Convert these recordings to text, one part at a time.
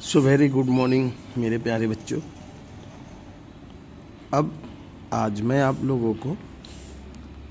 So very good morning मेरे प्यारे बच्चों। अब आज मैं आप लोगों को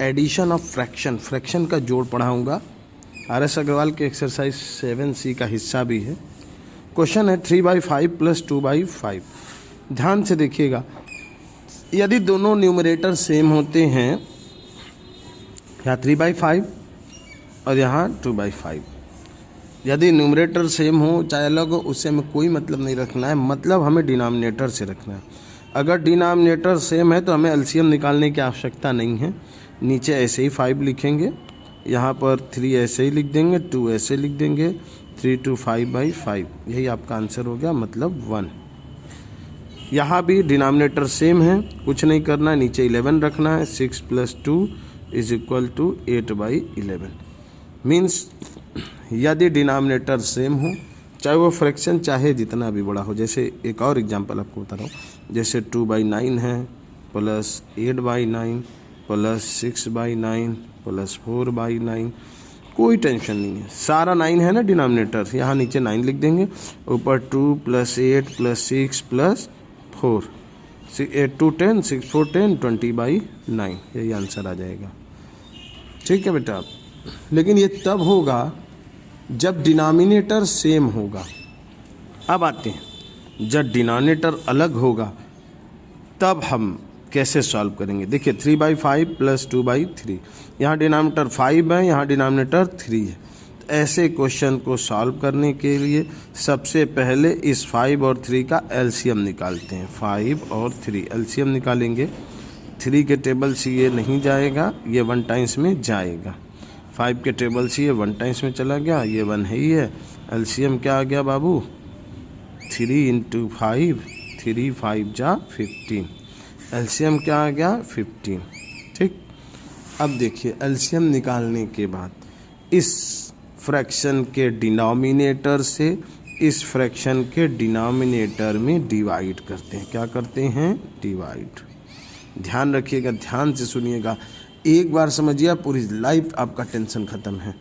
एडिशन ऑफ फ्रैक्शन का जोड़ पढ़ाऊंगा। RS अग्रवाल के एक्सरसाइज 7C का हिस्सा भी है। क्वेश्चन है 3/5 + 2/5। ध्यान से देखिएगा, यदि दोनों न्यूमरेटर सेम होते हैं, यहाँ 3/5 और यहाँ 2/5, यदि न्यूमरेटर सेम हो चाहे अलग हो, उससे हमें कोई मतलब नहीं रखना है, मतलब हमें डिनोमिनेटर से रखना है। अगर डिनोमिनेटर सेम है तो हमें एलसीएम निकालने की आवश्यकता नहीं है। नीचे ऐसे ही 5 लिखेंगे, यहाँ पर 3 ऐसे ही लिख देंगे, 2 ऐसे लिख देंगे, 3 to 5/5, यही आपका आंसर हो गया, मतलब 1। यहाँ भी डिनोमिनेटर सेम है, कुछ नहीं करना है, नीचे 11 रखना है। 6 + 2 = 8/11। मीन्स यदि डिनोमिनेटर सेम हो, चाहे वो फ्रैक्शन चाहे जितना भी बड़ा हो। जैसे एक और एग्जांपल आपको बता रहा हूँ, जैसे 2/9 है प्लस 8/9 प्लस 6/9 प्लस 4/9, कोई टेंशन नहीं है, सारा 9 है ना डिनोमिनेटर, यहाँ नीचे 9 लिख देंगे, ऊपर 2 + 8 + 6 + 4, 8 2 10, 6 4 10, 20/9, यही आंसर आ जाएगा। ठीक है बेटा, लेकिन ये तब होगा जब डिनोमिनेटर सेम होगा। अब आते हैं, जब डिनोमिनेटर अलग होगा तब हम कैसे सॉल्व करेंगे। देखिए 3/5 + 2/3, यहाँ डिनोमिनेटर 5 है, यहाँ डिनोमिनेटर 3 है। तो ऐसे क्वेश्चन को सॉल्व करने के लिए सबसे पहले इस 5 और 3 का एलसीएम निकालते हैं। 5 और 3 एलसीएम निकालेंगे। 3 के टेबल से ये नहीं जाएगा, ये 1 टाइम्स में जाएगा। 5 के टेबल से ये 1 टाइम्स में चला गया, ये 1 है ही है। एलसीएम क्या आ गया बाबू, 3 × 5, 3 5 जा 15। एलसीएम क्या आ गया, 15। ठीक, अब देखिए एलसीएम निकालने के बाद इस फ्रैक्शन के डिनोमिनेटर से इस फ्रैक्शन के डिनोमिनेटर में डिवाइड करते हैं। क्या करते हैं, डिवाइड। ध्यान रखिएगा, ध्यान से सुनिएगा, एक बार समझिए पूरी लाइफ आपका टेंशन खत्म है।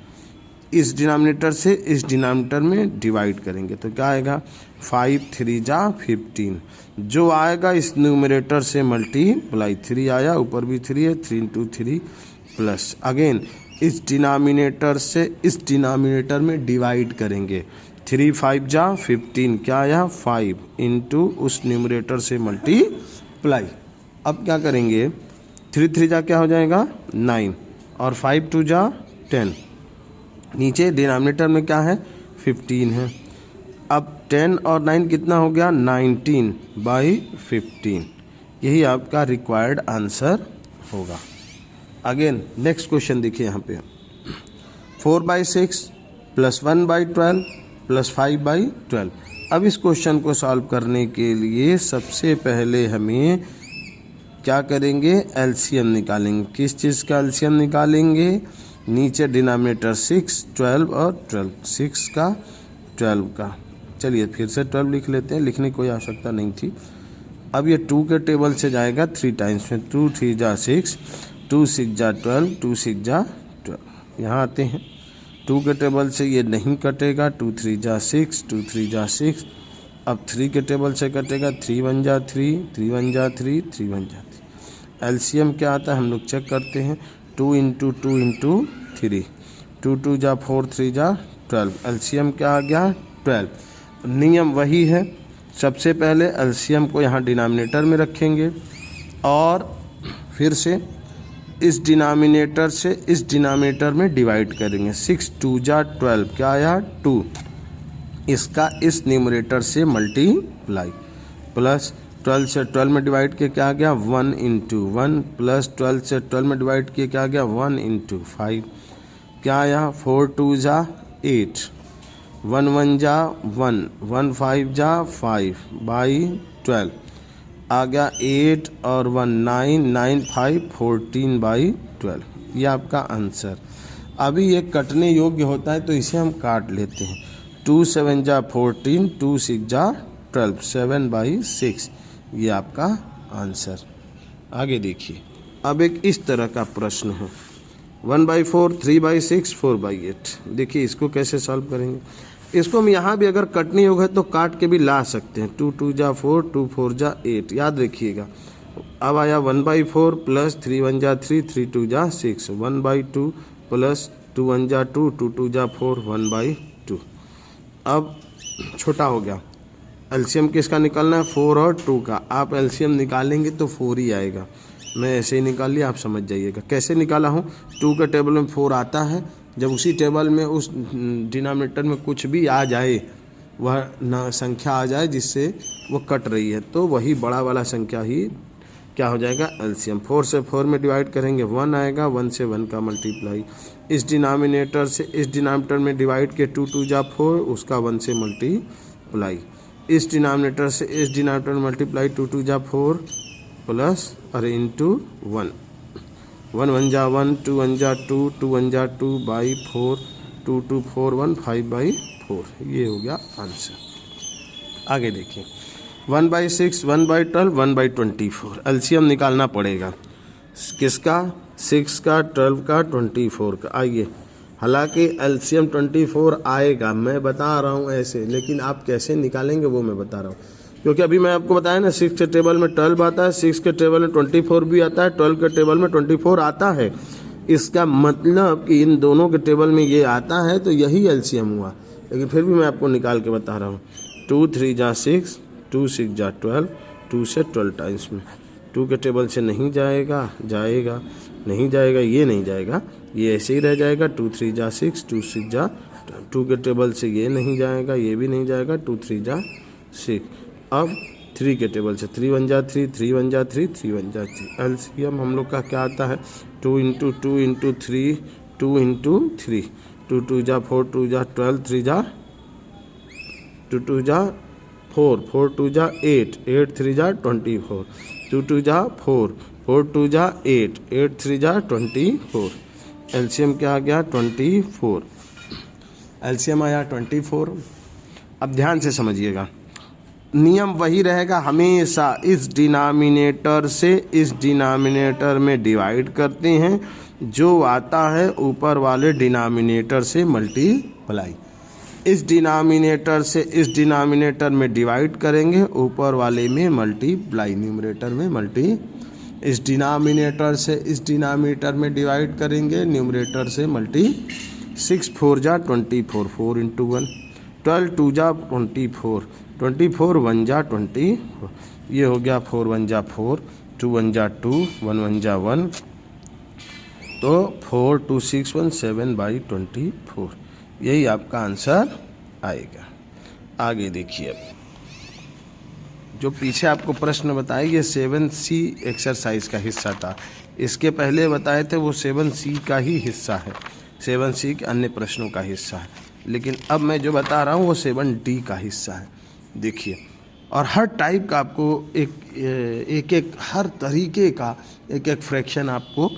इस डिनोमिनेटर से इस डिनोमिनेटर में डिवाइड करेंगे तो क्या आएगा, 5 3 जा 15। जो आएगा इस न्यूमरेटर से मल्टीप्लाई, 3 आया, ऊपर भी 3 है, 3 × 3 प्लस अगेन इस डिनोमिनेटर से इस डिनोमिनेटर में डिवाइड करेंगे। 3 5 जा 15, क्या आया, 5 इंटू उस न्यूमरेटर से मल्टीप्लाई। अब क्या करेंगे, 3 3 जा क्या हो जाएगा, 9, और 5 2 जा 10। नीचे डिनोमिनेटर में क्या है, 15 है। अब 10 और 9 कितना हो गया, 19/15। यही आपका रिक्वायर्ड आंसर होगा। अगेन नेक्स्ट क्वेश्चन देखिए, यहाँ पे 4/6 + 1/12 + 5/12। अब इस क्वेश्चन को सॉल्व करने के लिए सबसे पहले हमें क्या करेंगे, एलसीएम निकालेंगे। किस चीज़ का एलसीएम निकालेंगे, नीचे डिनोमिनेटर 6 12 और 12, 6 का 12 का। चलिए फिर से 12 लिख लेते हैं, लिखने की कोई आवश्यकता नहीं थी। अब ये 2 के टेबल से जाएगा 3 टाइम्स में, 2 3 जा 6, 2 6 जा 12, 2 6 जा 12। यहाँ आते हैं, 2 के टेबल से ये नहीं कटेगा, 2 3 जा 6, 2 3 जा 6। अब 3 के टेबल से कटेगा, 3 1 जा 3, 3 1 जा 3, 3 1 जा 3। एलसीएम क्या आता है हम लोग चेक करते हैं, 2 × 2 × 3, 2 2 जा 4, 3 जा 12। एलसीएम क्या आ गया, 12। नियम वही है, सबसे पहले एलसीएम को यहाँ डिनोमिनेटर में रखेंगे और फिर से इस डिनोमिनेटर से इस डिनोमिनेटर में डिवाइड करेंगे। 6 2 जा 12, क्या आया, 2। इसका इस न्यूमरेटर से मल्टीप्लाई, प्लस 12 से 12 में डिवाइड किया क्या आ गया, 1 × 1, प्लस 12 से 12 में डिवाइड किया क्या आ गया, 1 × 5, क्या आया, 4 2 जा 8, 1 1 जा 1, 1 5 जा 5/12 आ गया, 8 और 1 9, 9 5 14/12। ये आपका आंसर। अभी ये कटने योग्य होता है तो इसे हम काट लेते हैं। 2 7 जा 14, 2 6 जा 12, 7/6, ये आपका आंसर। आगे देखिए, अब एक इस तरह का प्रश्न है, 1/4 3/6 4/8। देखिए इसको कैसे सॉल्व करेंगे। इसको हम यहाँ भी अगर कट नहीं होगा तो काट के भी ला सकते हैं। 2 2 जा 4, 2 4 जा 8, याद रखिएगा। अब आया 1/4 प्लस 3 1 जा 3, 3 2 जा 6, 1/2 प्लस 2 1 जा 2, 2 2 जा 4, 1/2। अब छोटा हो गया। एलसीएम किसका निकालना है? 4 और 2 का। आप एलसीएम निकालेंगे तो 4 ही आएगा। मैं ऐसे ही निकाल लिया, आप समझ जाइएगा कैसे निकाला हूँ। 2 के टेबल में 4 आता है, जब उसी टेबल में उस डिनोमिनेटर में कुछ भी आ जाए, वह न संख्या आ जाए जिससे वो कट रही है, तो वही बड़ा वाला संख्या ही क्या हो जाएगा? एलसीएम। 4 से 4 में डिवाइड करेंगे 1 आएगा, 1 से 1 का मल्टीप्लाई। इस डिनोमिनेटर से इस डिनोमिनेटर में डिवाइड के 2 2 जा 4, उसका 1 से मल्टीप्लाई। इस डिनोमिनेटर से इस डिनोमिनेटर में मल्टीप्लाई 2 2 जा 4 प्लस इंटू 1, 1 1 जा 1, 2 1 जा 2, 2 1 जा 2/4, 2 2 4 1 5/4। ये हो गया आंसर। आगे देखिए 1/6, 1/12, 1/24। एलसीएम निकालना पड़ेगा किसका? 6 का, 12 का, 24 का। आइए, हालांकि एलसीएम 24 आएगा, मैं बता रहा हूँ ऐसे, लेकिन आप कैसे निकालेंगे वो मैं बता रहा हूँ। क्योंकि अभी मैं आपको बताया ना, 6 के टेबल में 12 आता है, 6 के टेबल में 24 भी आता है, 12 के टेबल में 24 आता है। इसका मतलब कि इन दोनों के टेबल में ये आता है, तो यही एलसीएम हुआ। लेकिन फिर भी मैं आपको निकाल के बता रहा हूँ। 2 3 जा 6, 2 6 जा 12, 2 से 12 टाइम्स में 2 के टेबल से नहीं जाएगा, जाएगा नहीं जाएगा, ये नहीं जाएगा, ये ऐसे ही रह जाएगा। 2 3 जा 6, 2 6 जा 2 के टेबल से ये नहीं जाएगा, ये भी नहीं जाएगा, 2 3 जा 6। अब 3 के टेबल से 3 1 जा 3, 3 1 जा 3, 3 1 जा 3। एलसीएम हम लोग का क्या आता है? 2 × 2 × 3, 2 × 3, 2 2 जा 4, 2 जा 12, 3 जा 2 2 जा 4, 4 2 जा 8, 8 3 जा 24, 2 2 जा 4, 4 2 जा 8, 8 3 जा 24। एलसीएम क्या आ गया? 24। एलसीएम आया 24। अब ध्यान से समझिएगा, नियम वही रहेगा, हमेशा इस डिनोमिनेटर से इस डिनोमिनेटर में डिवाइड करते हैं, जो आता है ऊपर वाले डिनोमिनेटर से मल्टीप्लाई। इस डिनोमिनेटर से इस डिनोमिनेटर में डिवाइड करेंगे, ऊपर वाले में मल्टीप्लाई, न्यूमरेटर में मल्टी। इस डिनोमिनेटर से इस डिनोमिनेटर में डिवाइड करेंगे, न्यूमरेटर से मल्टी। 6 4 जा 24, 4 × 1, 12 2 जा 24, 24 1 जा 20, ये हो गया 4 1 जा 4, 2 1 जा 2, 1 1 जा 1, तो 4 2 6 1 7/24। यही आपका आंसर आएगा। आगे देखिए, जो पीछे आपको प्रश्न बताया ये 7C एक्सरसाइज का हिस्सा था। इसके पहले बताए थे वो 7C का ही हिस्सा है, 7C के अन्य प्रश्नों का हिस्सा है, लेकिन अब मैं जो बता रहा हूँ वो 7D का हिस्सा है। देखिए, और हर टाइप का आपको एक हर तरीके का एक फ्रैक्शन आपको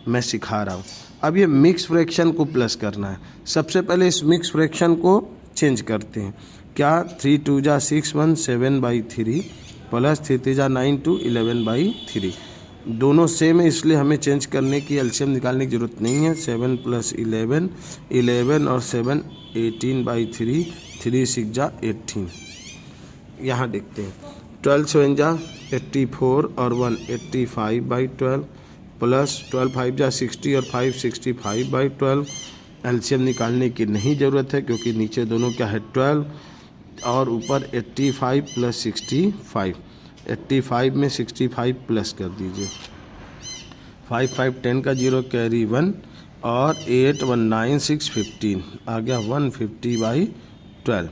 मैं सिखा रहा हूँ। अब ये मिक्स फ्रैक्शन को प्लस करना है। सबसे पहले इस मिक्स फ्रैक्शन को चेंज करते हैं। क्या? 3 2 जा 6 1 7/3 प्लस 3 3 जा 9 2 11/3। दोनों सेम है, इसलिए हमें चेंज करने की, एलसीएम निकालने की ज़रूरत नहीं है। 7 + 11, 11 और 7 18/3, 3 6 जा 18। यहाँ देखते हैं 12 7 जा 84 और 1 85/12 प्लस 12 5 जा 60 और 5 65/12। एलसीएम निकालने की नहीं ज़रूरत है क्योंकि नीचे दोनों क्या है 12 और ऊपर 85 + 65। 85 में 65 प्लस कर दीजिए। 5 5 10 का 0 कैरी 1 और 8 1 9 6 15 आ गया 150/12।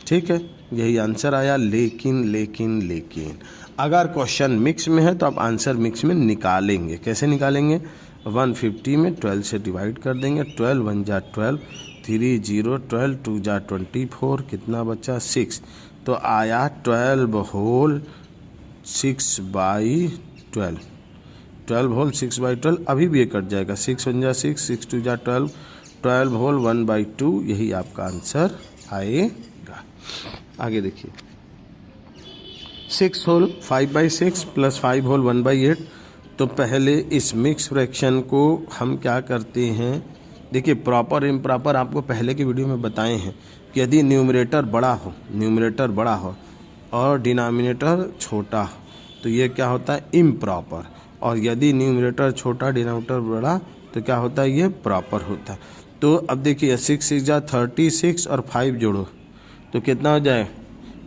ठीक है, यही आंसर आया। लेकिन अगर क्वेश्चन मिक्स में है तो आप आंसर मिक्स में निकालेंगे। कैसे निकालेंगे? 150 में 12 से डिवाइड कर देंगे। 12 1 जा 12, 3 0 12, 2 जा 24, कितना बचा? 6। तो आया 12 होल 6/12, 12 होल 6/12। अभी भी ये कट जाएगा। 6 1 जा 6, 6 2 जा 12, 12 होल 1/2। यही आपका आंसर आएगा। आगे देखिए, 6 होल 5/6 प्लस 5 होल 1/8। तो पहले इस मिक्स फ्रैक्शन को हम क्या करते हैं? देखिए, प्रॉपर इम्प्रॉपर आपको पहले की वीडियो में बताए हैं यदि न्यूमरेटर बड़ा हो और डिनोमिनेटर छोटा हो तो ये क्या होता है, इम्प्रॉपर। और यदि न्यूमरेटर छोटा डिनोमिनेटर बड़ा तो क्या होता है, ये प्रॉपर होता है। तो अब देखिए 6 6 जा 36 और 5 जोड़ो तो कितना हो जाए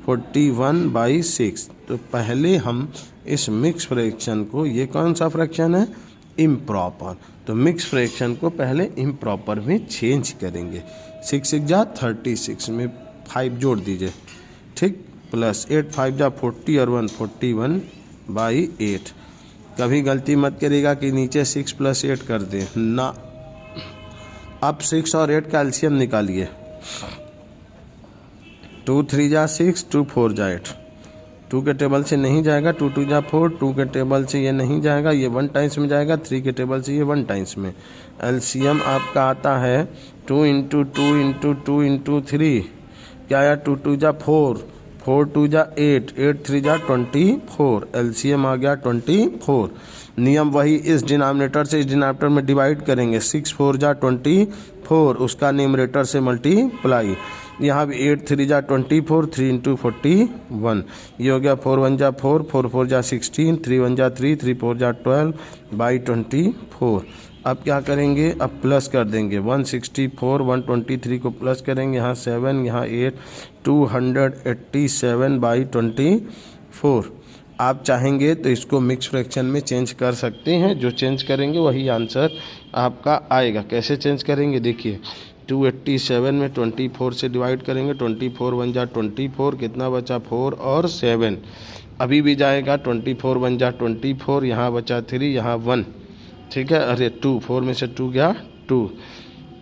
41/6। तो पहले हम इस मिक्स फ्रैक्शन को, ये कौन सा फ्रैक्शन है, इम्प्रॉपर, तो मिक्स फ्रैक्शन को पहले इम्प्रॉपर में चेंज करेंगे। 6 6 जा 36 में 5 जोड़ दीजिए, ठीक, प्लस 8 5 जा 40 और 1 41/8। कभी गलती मत करिएगा कि नीचे 6 + 8 कर दें ना। अब 6 और 8 का एलसीएम निकालिए। 2 3 जा 6, 2 4 जा 8। 2 के टेबल से नहीं जाएगा, 2 2 जा 4, 2 के टेबल से ये नहीं जाएगा, ये 1 टाइम्स में जाएगा, 3 के टेबल से ये 1 टाइम्स में। एलसीएम आपका आता है 2 × 2 × 2 × 3, क्या आया, 2 2 जा 4, 4 2 जा 8, 8 3 जा 24, एलसीएम आ गया 24। नियम वही, इस डिनोमिनेटर से इस डिनोमिनेटर में डिवाइड करेंगे, 6 4 जा 24, उसका न्यूमरेटर से मल्टीप्लाई। यहाँ भी 8 3 जा 24, 3 × 41, ये हो गया 4 1 जा 4, 4 4 जा 16, 3 1 जा 3, 3 4 जा 12/24। अब क्या करेंगे, अब प्लस कर देंगे, 164 123 को प्लस करेंगे, यहाँ 7 यहाँ 8, 287/24। आप चाहेंगे तो इसको मिक्स फ्रैक्शन में चेंज कर सकते हैं, जो चेंज करेंगे वही आंसर आपका आएगा। कैसे चेंज करेंगे, देखिए 287 में 24 से डिवाइड करेंगे, 24 1 जा 24, कितना बचा 4 और 7, अभी भी जाएगा 24 1 जा 24, यहाँ बचा 3, यहाँ 1, ठीक है, अरे 2, 4 में से 2 गया 2,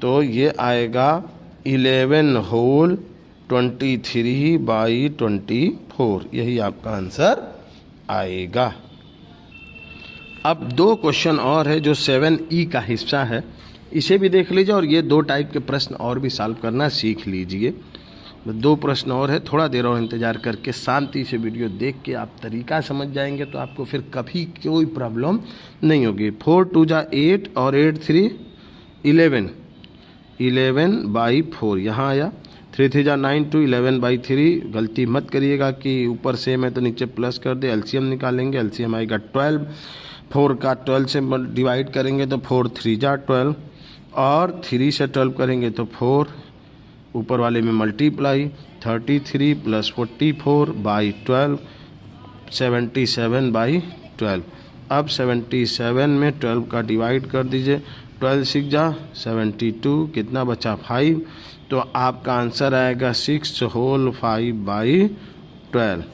तो ये आएगा 11 होल 23/24, यही आपका आंसर आएगा। अब 2 क्वेश्चन और है जो 7E का हिस्सा है, इसे भी देख लीजिए और ये 2 टाइप के प्रश्न और भी सॉल्व करना सीख लीजिए। 2 प्रश्न और है, थोड़ा देर और इंतजार करके शांति से वीडियो देख के आप तरीका समझ जाएंगे तो आपको फिर कभी कोई प्रॉब्लम नहीं होगी। 4 2 जा 8 और 8 3 11, 11/4 यहाँ आया, 3 3 जा 9 2, 11/3। गलती मत करिएगा कि ऊपर सेम है तो नीचे प्लस कर दे। एलसीएम निकालेंगे, एलसीएम आएगा 12, 4 का 12 से डिवाइड करेंगे तो 4 3 जा 12, और 3 से 12 करेंगे तो 4, ऊपर वाले में मल्टीप्लाई, 33 + 44/12, 77/12। अब 77 में 12 का डिवाइड कर दीजिए, 12 6 जा 72, कितना बचा 5, तो आपका आंसर आएगा 6 होल 5/12।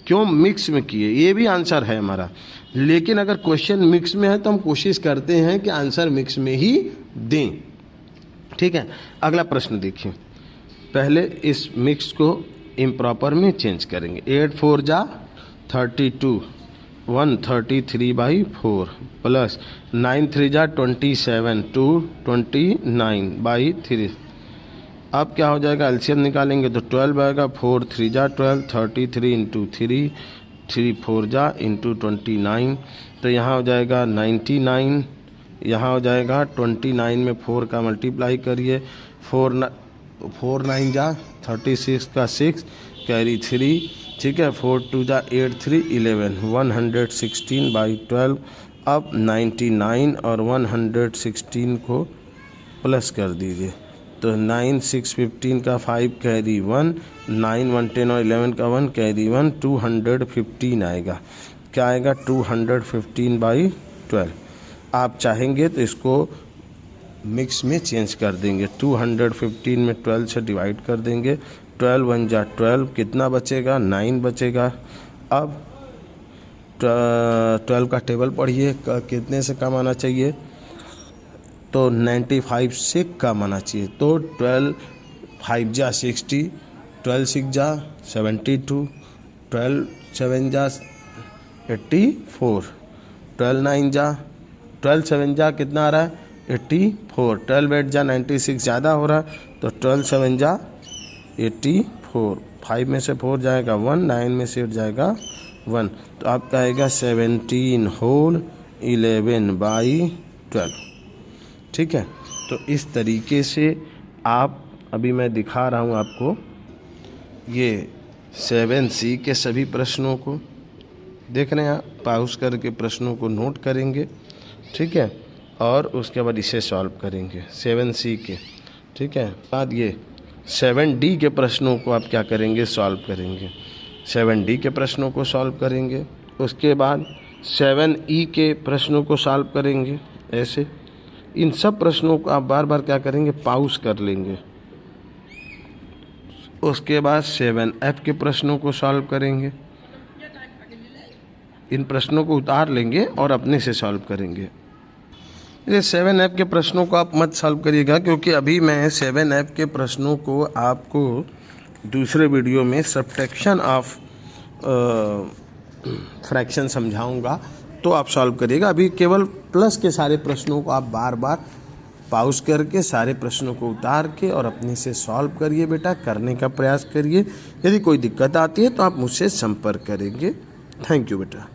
क्यों मिक्स में किए, ये भी आंसर है हमारा, लेकिन अगर क्वेश्चन मिक्स में है तो हम कोशिश करते हैं कि आंसर मिक्स में ही दें, ठीक है। अगला प्रश्न देखिए, पहले इस मिक्स को इम्प्रॉपर में चेंज करेंगे। 8 4 जा 32, 133/4, प्लस 9 3 जा 27, 229/3। अब क्या हो जाएगा, एलसीएम निकालेंगे तो 12 आएगा, 4 3 जा 12, 33 × 3, 3 4 जा × 29, तो यहाँ हो जाएगा 99, यहाँ हो जाएगा 29 में 4 का मल्टीप्लाई करिए, 4 9 जा 36 का 6 कैरी 3, ठीक है, 4 2 जा 8 3 11, 116/12। अब 99 और 116 को प्लस कर दीजिए, तो 9 6 15 का 5 कैरी 1, 9 1 10 और 11 का 1 कैरी 1, 215 आएगा, क्या आएगा 215/12। आप चाहेंगे तो इसको मिक्स में चेंज कर देंगे, 215 में 12 से डिवाइड कर देंगे, 12 1 जा 12, कितना बचेगा 9 बचेगा। अब 12 का टेबल पढ़िए, कितने से कम आना चाहिए, तो 95 से कम आना चाहिए, तो 12 5 जा 60, 12 6 जा 72, 12 7 जा 84, 12 9 जा 12 7 जा कितना आ रहा है 84, 12 8 जा 96 ज़्यादा हो रहा है, तो 12 7 जा 84, 5 में से 4 जाएगा 1, 9 में से 8 जाएगा 1, तो आपका आएगा 17 होल 11/12, ठीक है। तो इस तरीके से आप अभी मैं दिखा रहा हूँ आपको ये 7C के सभी प्रश्नों को। देख रहे हैं आप, पॉज करके प्रश्नों को नोट करेंगे, ठीक है, और उसके बाद इसे सॉल्व करेंगे 7C के, ठीक है। बाद ये 7D के प्रश्नों को आप क्या करेंगे, सॉल्व करेंगे। 7D के प्रश्नों को सॉल्व करेंगे, उसके बाद 7E के प्रश्नों को सॉल्व करेंगे। ऐसे इन सब प्रश्नों को आप बार बार क्या करेंगे, पॉज कर लेंगे। उसके बाद 7F के प्रश्नों को सॉल्व करेंगे। इन प्रश्नों को उतार लेंगे और अपने से सॉल्व करेंगे। ये 7F के प्रश्नों को आप मत सॉल्व करिएगा, क्योंकि अभी मैं 7F के प्रश्नों को आपको दूसरे वीडियो में सब्ट्रैक्शन ऑफ फ्रैक्शन समझाऊंगा, तो आप सॉल्व करिएगा। अभी केवल प्लस के सारे प्रश्नों को आप बार बार पॉज करके सारे प्रश्नों को उतार के और अपने से सॉल्व करिए बेटा, करने का प्रयास करिए। यदि कोई दिक्कत आती है तो आप मुझसे संपर्क करेंगे। थैंक यू बेटा।